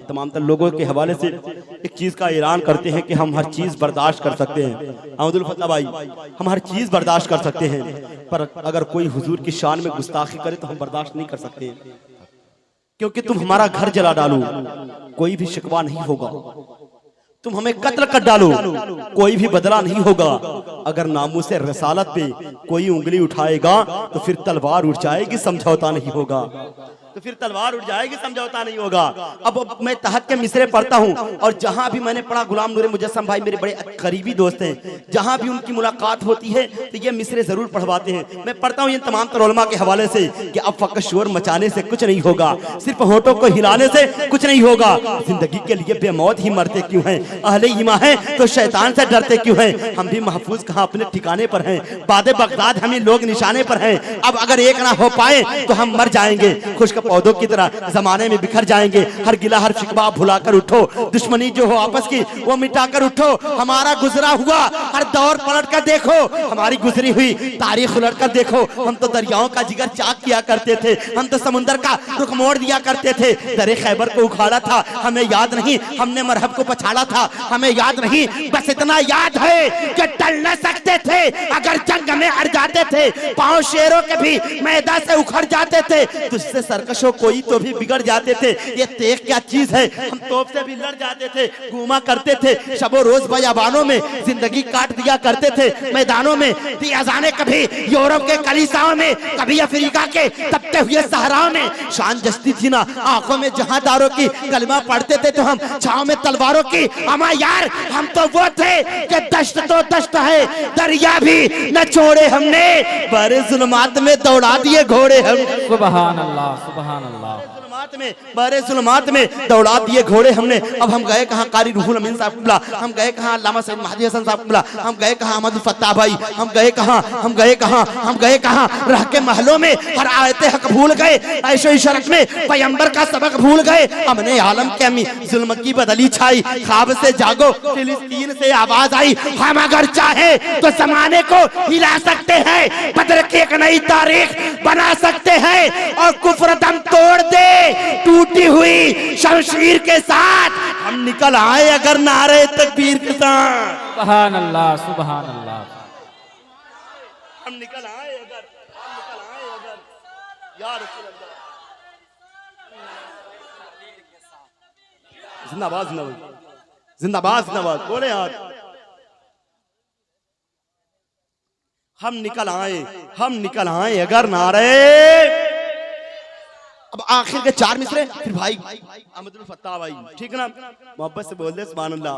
तमाम तर लोगों के हवाले से एक चीज़ का ऐलान करते हैं कि हम हर चीज़ बर्दाश्त कर सकते हैं। अहमदुल फत्ता भाई, हम हर चीज़ बर्दाश्त कर सकते हैं, पर अगर कोई हुजूर की शान में गुस्ताखी करे तो हम बर्दाश्त नहीं कर सकते, क्योंकि तुम हमारा घर जला डालो कोई भी शिकवा नहीं होगा, तुम हमें कत्ल कर डालो कोई भी बदला नहीं होगा, अगर नामूस रसालत पे कोई उंगली उठाएगा तो फिर तलवार उठ जाएगी, समझौता नहीं होगा, तो फिर तलवार उठ जाएगी, समझौता नहीं होगा। अब मैं तहत के मिसरे पढ़ता हूँ और जहाँ भी मैंने पढ़ा, गुलाम नूर मुजस्सम भाई मेरे बड़े करीबी दोस्त हैं, जहाँ भी उनकी मुलाकात होती है तो ये मिसरे जरूर पढ़वाते हैं। मैं पढ़ता हूँ इन तमाम तर उलमा के हवाले से कि अब फकत शोर मचाने से कुछ नहीं होगा, सिर्फ होठों को हिलाने से कुछ नहीं होगा, जिंदगी के लिए बेमौत ही मरते क्यों हैं, अहले ईमान हैं तो शैतान से डरते क्यों हैं, हम भी महफूज कहाँ अपने ठिकाने पर हैं, बादे बगदाद हमें लोग निशाने पर हैं, अब अगर एक ना हो पाए तो हम मर जाएंगे, खुश्क पौधों की तरह जमाने में बिखर जाएंगे, हर गिला हर शिकवा भुलाकर उठो, दुश्मनी जो हो आपस की वो मिटाकर उठो, हमारा गुजरा हुआ हर दौर पलट कर देखो, हमारी गुजरी हुई तारीख उलट कर देखो, हम तो दरियाओं का जिगर चाक किया करते थे, हम तो समुंदर का रुख मोड़ दिया करते थे, दरे खैबर को उखाड़ा था हमें याद नहीं, हमने मरहब को पछाड़ा था हमें याद नहीं, बस इतना याद है कि टल न सकते थे अगर जंग में हार जाते थे, पांव शेरों के भी मैदान से उखड़ जाते थे, तुझसे सरकशों कोई तो भी बिगड़ जाते थे, ये तेग क्या चीज है, हम तोप से भी लड़ जाते थे, घूमा करते थे शबो रोज बयाबानों में, जिंदगी काट दिया करते थे मैदानों में, दी अजाने कभी यूरोप के कलीसाओं में, कभी अफ्रीका के तपते हुए सहराओं में, शान जस्ती थी ना आंखों में जहांदारों की, कलमा पढ़ते थे तो हम छांव में तलवारों की, हमारा यार हम तो वो थे कि दश्त तो दश्त है, दरिया भी न छोड़े हमने, बड़े जुल्मात में दौड़ा दिए घोड़े हम, सुभान अल्लाह सुभान अल्लाह, बड़े जुल्मात में दौड़ा दिए घोड़े हमने, अब हम गए कहाँ कारी रूहुल अमीन साहब किबला, हम गए कहाँ अल्लामा सैयद महदी हसन साहब किबला, हम गए कहाँ अहमदुल फत्ता भाई, हम गए कहाँ, हम गए कहाँ, हम गए कहाँ, रह के महलों में हर आयते हक भूल गए, ऐशो इशरत में पैगंबर का सबक भूल गए, हमने आलम के अमी जुल्म की बदली छाई, ख्वाब से जागो फिलिस्तीन से आवाज आई, हम अगर चाहे तो जमाने को हिला सकते हैं, बदर की एक नई तारीख बना सकते हैं, और कुफ्र दम तोड़ दे टूटी हुई शमशीर के साथ, हम निकल आए अगर नारे तकबीर के साथ, सुभान अल्लाह सुभान अल्लाह, हम निकल आए अगर या रसूल अल्लाह, जिंदाबाद जिंदाबाद जिंदाबाद जिंदाबाद, बोले यार, हम निकल आए अगर नारे। अब आखिर के चार मिसरे फिर भाई अहमदुल फत्ता भाई, ठीक ना, मोहब्बत से बोल दे सुभान अल्लाह,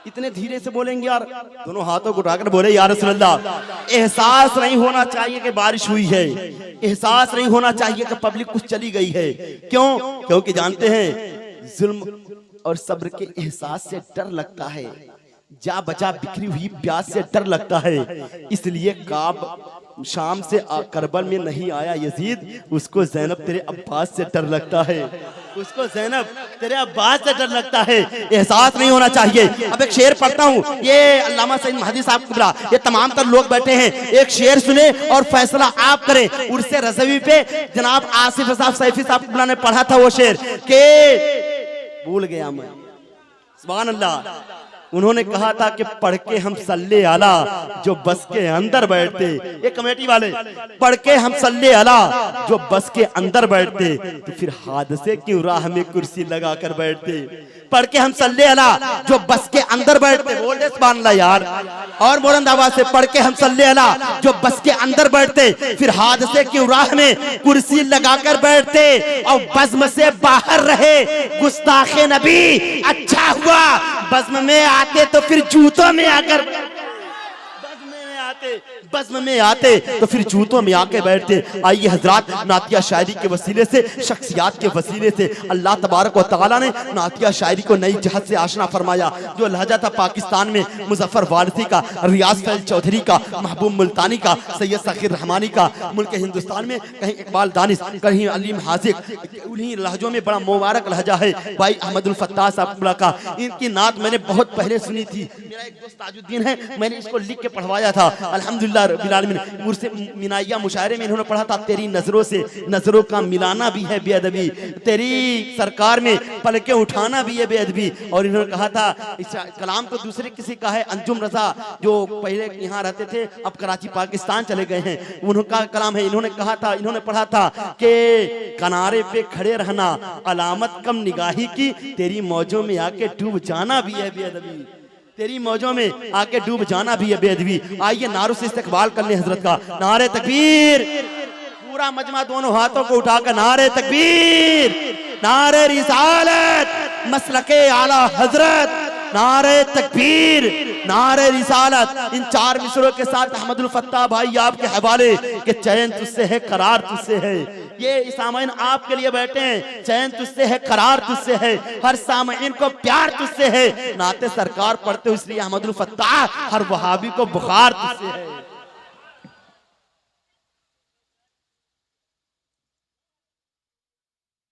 इतने धीरे से बोलेंगे यार, दोनों हाथों को उठाकर बोले या रसूल अल्लाह, एहसास नहीं होना चाहिए कि बारिश हुई है, एहसास नहीं होना चाहिए कि पब्लिक कुछ चली गई है, क्यों, क्योंकि जानते हैं जुल्म और सब्र के एहसास से डर लगता है, जा बचा बिखरी हुई प्यास से डर लगता है, इसलिए काब शाम से करबल में नहीं आया यजीद, उसको ज़ैनब तेरे अब्बास से डर लगता है, उसको ज़ैनब तेरे अब्बास से डर लगता है, एहसास नहीं होना चाहिए। अब एक शेर पढ़ता हूँ, ये अल्लामा सैयद महदी साहब किबला, ये तमाम तर लोग बैठे हैं, एक शेर सुने और फैसला आप करें, उर्से रज़वी पे जनाब आसिफ साहब सैफी साहब किबला ने पढ़ा था वो शेर के भूल गया मैं, सुभान अल्लाह, उन्होंने कहा था कि पढ़ के हम सल्ले आला जो बस के अंदर बैठते, ये कमेटी वाले, पढ़ के हम सल्ले आला जो बस के अंदर बैठते, तो फिर हादसे क्यों राह में कुर्सी लगा कर बैठते, पढ़ के हम सल्ले आला जो बस के अंदर बैठते, बोल दे सुभान अल्लाह यार, और बुलंद आवाज से पढ़ के हम सल्ले आला जो बस के अंदर बैठते, फिर हादसे क्यों राह में कुर्सी लगा कर बैठते, और बज़्म से बाहर रहे गुस्ताखे नबी, अच्छा हुआ बज़्म में आते तो फिर जूतों में आकर, बज़्म में आते तो फिर जूतों में आके बैठते। आइए हजरात, नातिया शायरी के वसीले से, शख्सियात के वसीले से अल्लाह तबारक व तआला ने नातिया शायरी को नई जहत से आशना फरमाया। जो लहजा था पाकिस्तान में मुजफ्फर वारसी का, रियाज फैल चौधरी का, महबूब मुल्तानी का, सैयद सखीर रहमानी का, मुल्क हिंदुस्तान में कहीं इकबाल दानिश, कहीं अलीम हाजिक, उन्हीं लहजों में बड़ा मुबारक लहजा है भाई अहमदुल फत्ताह साहब का। इनकी नात मैंने बहुत पहले सुनी थी, मेरा एक दोस्त ताजुद्दीन है, मैंने इसको लिख के पढ़वाया था, अल्हम्दुलिल्लाह अंदर बिलाल मुझसे मिनाइया मुशायरे में इन्होंने पढ़ा था, तेरी नजरों से नजरों का मिलाना भी है बेअदबी, तेरी सरकार में पलके उठाना भी है बेअदबी। और इन्होंने कहा था, इस कलाम तो दूसरे किसी का है, अंजुम रजा जो पहले यहाँ रहते थे अब कराची पाकिस्तान चले गए हैं, उनका कलाम है। इन्होंने कहा था, इन्होंने पढ़ा था कि किनारे पे खड़े रहना अलामत कम निगाही की, तेरी मौजों में आके डूब जाना भी है बेअदबी, तेरी मौजों में आके डूब जाना भी है बेअदबी। आइए नारों से इस्तकबाल कर ले हजरत का, नारे तकबीर, पूरा मजमा दोनों हाथों को उठाकर नारे तकबीर, नारे रिसालत, मसलके आला हजरत, नारे तकबीर, नारे रिसालत। इन चार मिसरों के साथ अहमदुल फत्ताह भाई आपके हवाले के चैन तुझसे है, करार तुझसे है। ये सामईन आपके लिए बैठे हैं, चैन तुझसे है, करार तुझसे है, हर सामईन को प्यार तुझसे है। नाते सरकार पढ़ते हो इसलिए अहमदुल फत्ताह, हर वहाबी को बुखार तुझसे है।